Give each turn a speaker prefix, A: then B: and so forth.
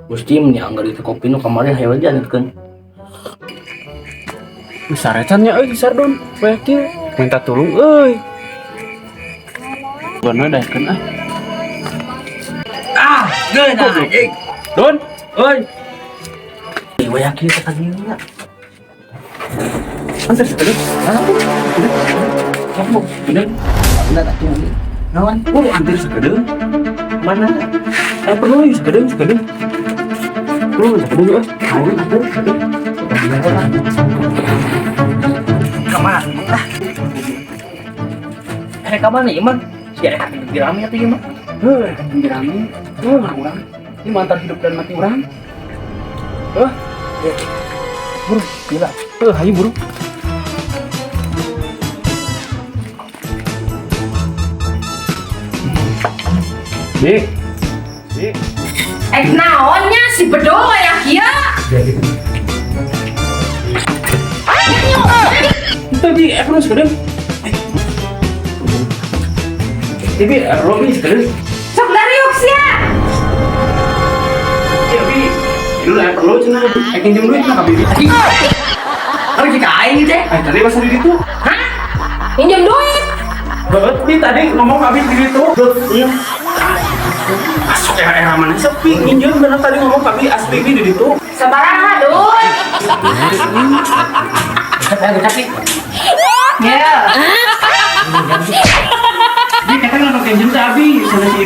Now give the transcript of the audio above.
A: Gusti menyanggar itu kopi nu kemarin hayo aja kan.
B: Sarecannya euy Sardon, bae kieu minta tolong euy. Bener dah kan ah.
A: Geuna anjing.
B: Don, euy.
A: Ieu yakin ka dieu.
B: Antar sekali.
A: Kamu bener. Enggak tak tuh. Nawan,
B: Antar sekali.
A: mana?
B: Perlu nih sekali. Perlu sekali euy.
A: Kamar. Kamar nih, Iman. Si ada dirami atau gimana?
B: Dirami. Orang. Ini mantan hidup dan mati orang. Buru, gila. Ayo buru. Dik.
C: Naonnya si bedol ya kia.
B: Tadi aku harus kadang. Tapi Robi sekali.
C: Sok dari ya.
B: Tapi dulu lah perlu cina. Pinjam duit nak bibi.
A: Harus dikain teh.
B: Tadi pas di itu.
C: Hah? Pinjam duit.
B: Berarti tadi ngomong habis di itu. Masuk era mana sepi. Pinjam benar tadi ngomong habis asli di itu.
C: Sabaraha duit.
A: Tapi
C: Ya.
B: Ini kan nggak pinjam tapi sana sih.